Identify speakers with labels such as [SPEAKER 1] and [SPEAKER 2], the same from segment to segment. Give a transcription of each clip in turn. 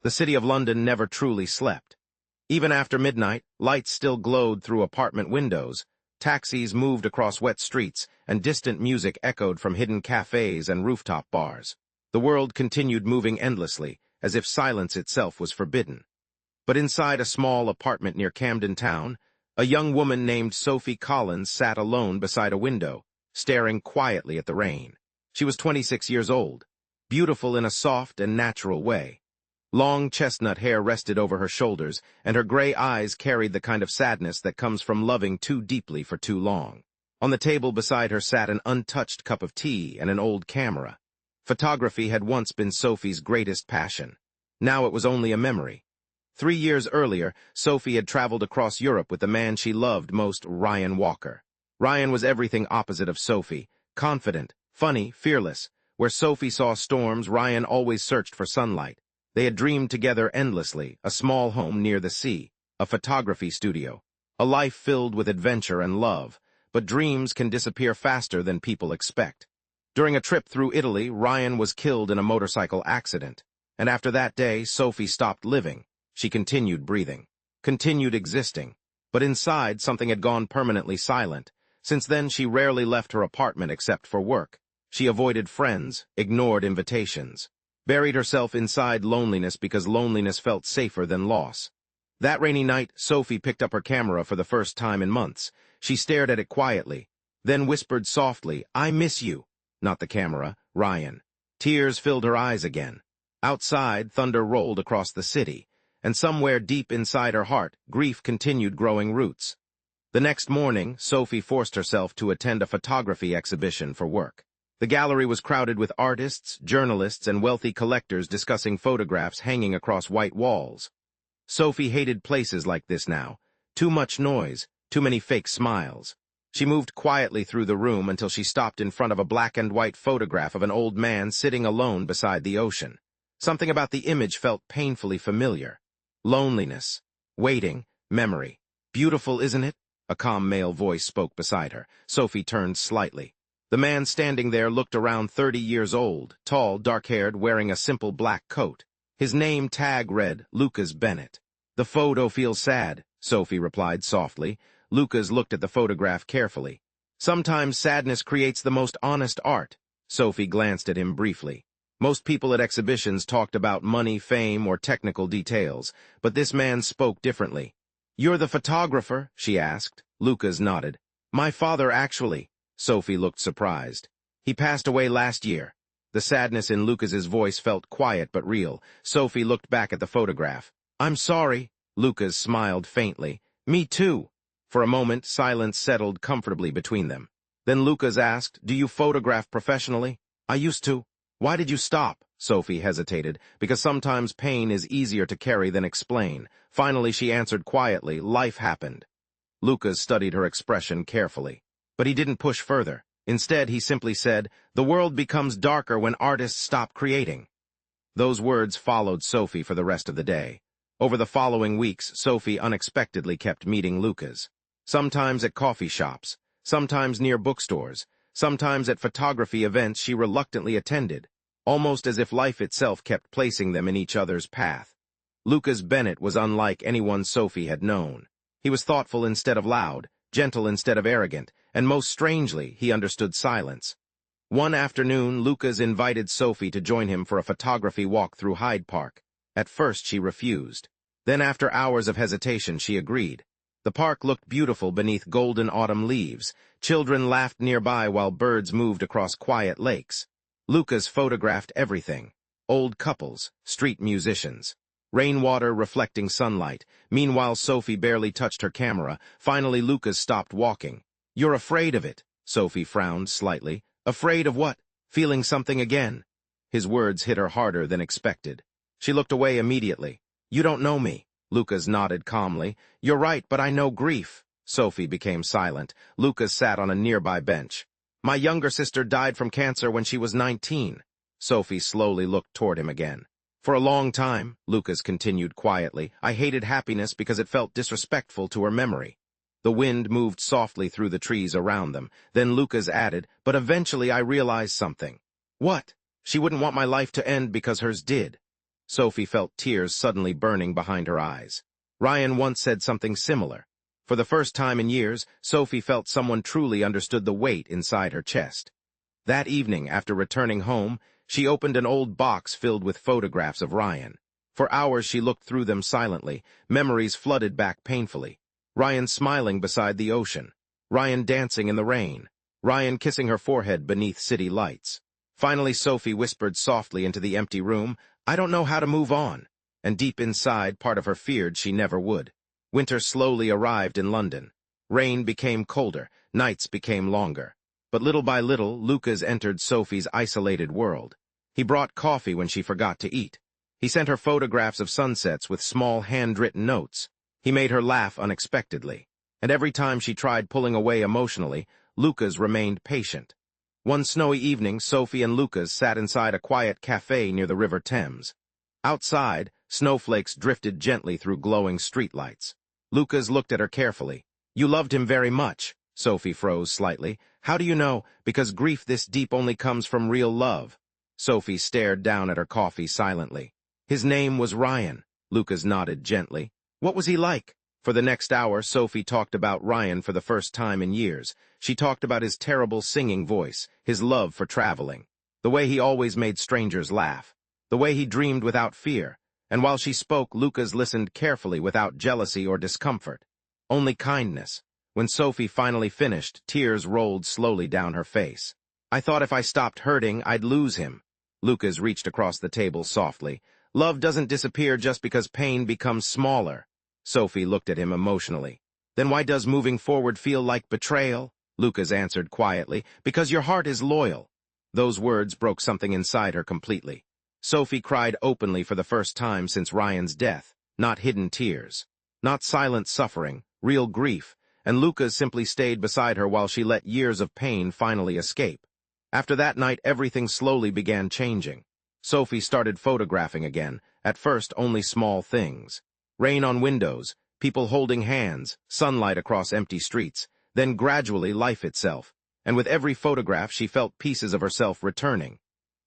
[SPEAKER 1] The city of London never truly slept. Even after midnight, lights still glowed through apartment windows, taxis moved across wet streets, and distant music echoed from hidden cafes and rooftop bars. The world continued moving endlessly, as if silence itself was forbidden. But inside a small apartment near Camden Town, a young woman named Sophie Collins sat alone beside a window, staring quietly at the rain. She was 26 years old, beautiful in a soft and natural way. Long chestnut hair rested over her shoulders, and her gray eyes carried the kind of sadness that comes from loving too deeply for too long. On the table beside her sat an untouched cup of tea and an old camera. Photography had once been Sophie's greatest passion. Now it was only a memory. 3 years earlier, Sophie had traveled across Europe with the man she loved most, Ryan Walker. Ryan was everything opposite of Sophie, confident, funny, fearless. Where Sophie saw storms, Ryan always searched for sunlight. They had dreamed together endlessly, a small home near the sea, a photography studio, a life filled with adventure and love, but dreams can disappear faster than people expect. During a trip through Italy, Ryan was killed in a motorcycle accident, and after that day, Sophie stopped living. She continued breathing, continued existing, but inside something had gone permanently silent. Since then, she rarely left her apartment except for work. She avoided friends, ignored invitations, buried herself inside loneliness because loneliness felt safer than loss. That rainy night, Sophie picked up her camera for the first time in months. She stared at it quietly, then whispered softly, "I miss you." Not the camera, Ryan. Tears filled her eyes again. Outside, thunder rolled across the city, and somewhere deep inside her heart, grief continued growing roots. The next morning, Sophie forced herself to attend a photography exhibition for work. The gallery was crowded with artists, journalists, and wealthy collectors discussing photographs hanging across white walls. Sophie hated places like this now. Too much noise, too many fake smiles. She moved quietly through the room until she stopped in front of a black and white photograph of an old man sitting alone beside the ocean. Something about the image felt painfully familiar. Loneliness, waiting, memory. "Beautiful, isn't it?" A calm male voice spoke beside her. Sophie turned slightly. The man standing there looked around 30 years old, tall, dark-haired, wearing a simple black coat. His name tag read, Lucas Bennett. "The photo feels sad," Sophie replied softly. Lucas looked at the photograph carefully. "Sometimes sadness creates the most honest art." Sophie glanced at him briefly. Most people at exhibitions talked about money, fame, or technical details, but this man spoke differently. "You're the photographer?" she asked. Lucas nodded. "My father, actually." Sophie looked surprised. "He passed away last year." The sadness in Lucas's voice felt quiet but real. Sophie looked back at the photograph. "I'm sorry." Lucas smiled faintly. "Me too." For a moment, silence settled comfortably between them. Then Lucas asked, "Do you photograph professionally?" "I used to." "Why did you stop?" Sophie hesitated, because sometimes pain is easier to carry than explain. Finally, she answered quietly, "Life happened." Lucas studied her expression carefully. But he didn't push further. Instead, he simply said, "The world becomes darker when artists stop creating." Those words followed Sophie for the rest of the day. Over the following weeks, Sophie unexpectedly kept meeting Lucas. Sometimes at coffee shops, sometimes near bookstores, sometimes at photography events she reluctantly attended, almost as if life itself kept placing them in each other's path. Lucas Bennett was unlike anyone Sophie had known. He was thoughtful instead of loud, gentle instead of arrogant, and most strangely, he understood silence. One afternoon, Lucas invited Sophie to join him for a photography walk through Hyde Park. At first, she refused. Then, after hours of hesitation, she agreed. The park looked beautiful beneath golden autumn leaves. Children laughed nearby while birds moved across quiet lakes. Lucas photographed everything: old couples, street musicians, rainwater reflecting sunlight. Meanwhile, Sophie barely touched her camera. Finally, Lucas stopped walking. "You're afraid of it." Sophie frowned slightly. "Afraid of what?" "Feeling something again." His words hit her harder than expected. She looked away immediately. "You don't know me." Lucas nodded calmly. "You're right, but I know grief." Sophie became silent. Lucas sat on a nearby bench. "My younger sister died from cancer when she was 19. Sophie slowly looked toward him again. "For a long time," Lucas continued quietly, "I hated happiness because it felt disrespectful to her memory." The wind moved softly through the trees around them. Then Lucas added, "But eventually I realized something." "What?" "She wouldn't want my life to end because hers did." Sophie felt tears suddenly burning behind her eyes. Ryan once said something similar. For the first time in years, Sophie felt someone truly understood the weight inside her chest. That evening, after returning home, she opened an old box filled with photographs of Ryan. For hours she looked through them silently, memories flooded back painfully. Ryan smiling beside the ocean. Ryan dancing in the rain. Ryan kissing her forehead beneath city lights. Finally Sophie whispered softly into the empty room, "I don't know how to move on." And deep inside, part of her feared she never would. Winter slowly arrived in London. Rain became colder, nights became longer. But little by little, Lucas entered Sophie's isolated world. He brought coffee when she forgot to eat. He sent her photographs of sunsets with small handwritten notes. He made her laugh unexpectedly. And every time she tried pulling away emotionally, Lucas remained patient. One snowy evening, Sophie and Lucas sat inside a quiet cafe near the River Thames. Outside, snowflakes drifted gently through glowing streetlights. Lucas looked at her carefully. "You loved him very much." Sophie froze slightly. "How do you know? Because grief this deep only comes from real love." Sophie stared down at her coffee silently. "His name was Ryan." Lucas nodded gently. "What was he like?" For the next hour, Sophie talked about Ryan for the first time in years. She talked about his terrible singing voice, his love for traveling, the way he always made strangers laugh, the way he dreamed without fear. And while she spoke, Lucas listened carefully without jealousy or discomfort. Only kindness. When Sophie finally finished, tears rolled slowly down her face. "I thought if I stopped hurting, I'd lose him." Lucas reached across the table softly. "Love doesn't disappear just because pain becomes smaller." Sophie looked at him emotionally. "Then why does moving forward feel like betrayal?" Lucas answered quietly, "Because your heart is loyal." Those words broke something inside her completely. Sophie cried openly for the first time since Ryan's death. Not hidden tears. Not silent suffering, real grief. And Lucas simply stayed beside her while she let years of pain finally escape. After that night, everything slowly began changing. Sophie started photographing again, at first only small things. Rain on windows, people holding hands, sunlight across empty streets, then gradually life itself. And with every photograph, she felt pieces of herself returning.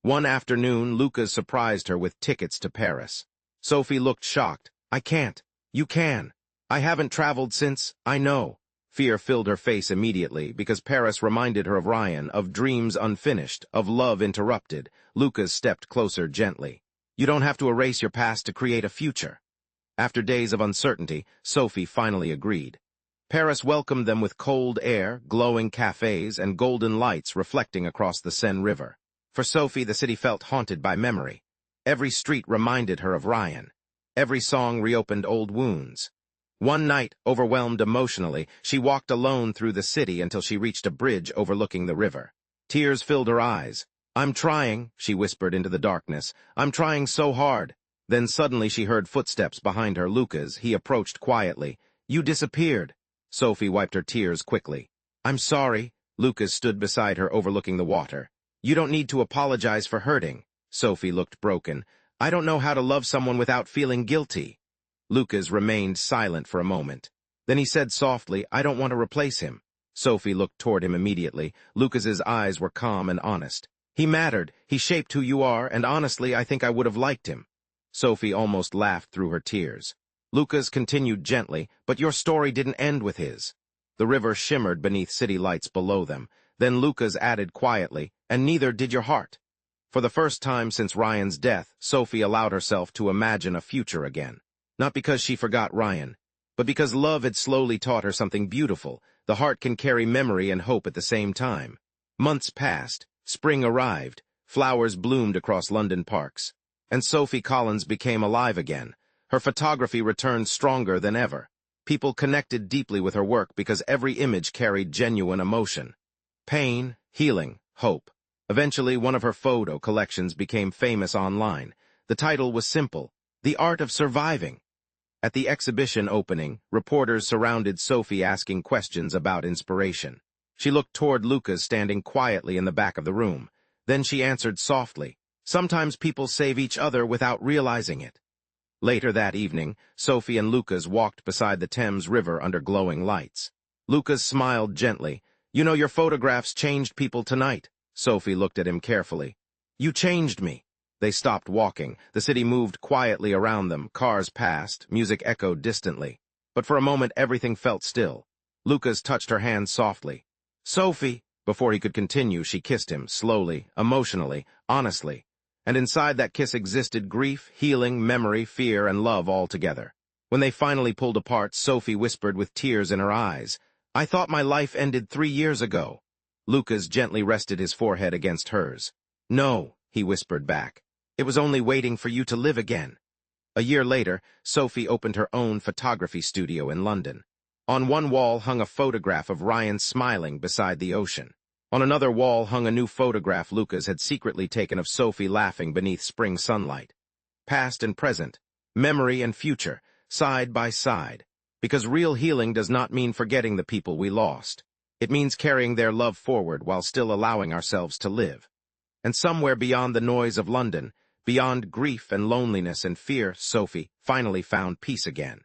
[SPEAKER 1] One afternoon, Lucas surprised her with tickets to Paris. Sophie looked shocked. "I can't." "You can." "I haven't traveled since." "I know." Fear filled her face immediately, because Paris reminded her of Ryan, of dreams unfinished, of love interrupted. Lucas stepped closer gently. "You don't have to erase your past to create a future." After days of uncertainty, Sophie finally agreed. Paris welcomed them with cold air, glowing cafes, and golden lights reflecting across the Seine River. For Sophie, the city felt haunted by memory. Every street reminded her of Ryan. Every song reopened old wounds. One night, overwhelmed emotionally, she walked alone through the city until she reached a bridge overlooking the river. Tears filled her eyes. "I'm trying," she whispered into the darkness. "I'm trying so hard." Then suddenly she heard footsteps behind her. Lucas, he approached quietly. "You disappeared." Sophie wiped her tears quickly. "I'm sorry." Lucas stood beside her overlooking the water. "You don't need to apologize for hurting." Sophie looked broken. "I don't know how to love someone without feeling guilty." Lucas remained silent for a moment. Then he said softly, "I don't want to replace him." Sophie looked toward him immediately. Lucas's eyes were calm and honest. "He mattered. He shaped who you are, and honestly, I think I would have liked him." Sophie almost laughed through her tears. Lucas continued gently, "But your story didn't end with his." The river shimmered beneath city lights below them. Then Lucas added quietly, "And neither did your heart." For the first time since Ryan's death, Sophie allowed herself to imagine a future again. Not because she forgot Ryan, but because love had slowly taught her something beautiful. The heart can carry memory and hope at the same time. Months passed, spring arrived, flowers bloomed across London parks, and Sophie Collins became alive again. Her photography returned stronger than ever. People connected deeply with her work because every image carried genuine emotion. Pain, healing, hope. Eventually, one of her photo collections became famous online. The title was simple, "The Art of Surviving." At the exhibition opening, reporters surrounded Sophie asking questions about inspiration. She looked toward Lucas standing quietly in the back of the room. Then she answered softly, "Sometimes people save each other without realizing it." Later that evening, Sophie and Lucas walked beside the Thames River under glowing lights. Lucas smiled gently. "You know, your photographs changed people tonight." Sophie looked at him carefully. "You changed me." They stopped walking. The city moved quietly around them. Cars passed. Music echoed distantly. But for a moment, everything felt still. Lucas touched her hand softly. "Sophie!" Before he could continue, she kissed him, slowly, emotionally, honestly. And inside that kiss existed grief, healing, memory, fear, and love all together. When they finally pulled apart, Sophie whispered with tears in her eyes, "I thought my life ended 3 years ago." Lucas gently rested his forehead against hers. "No," he whispered back. "It was only waiting for you to live again." A year later, Sophie opened her own photography studio in London. On one wall hung a photograph of Ryan smiling beside the ocean. On another wall hung a new photograph Lucas had secretly taken of Sophie laughing beneath spring sunlight. Past and present, memory and future, side by side. Because real healing does not mean forgetting the people we lost. It means carrying their love forward while still allowing ourselves to live. And somewhere beyond the noise of London, beyond grief and loneliness and fear, Sophie finally found peace again.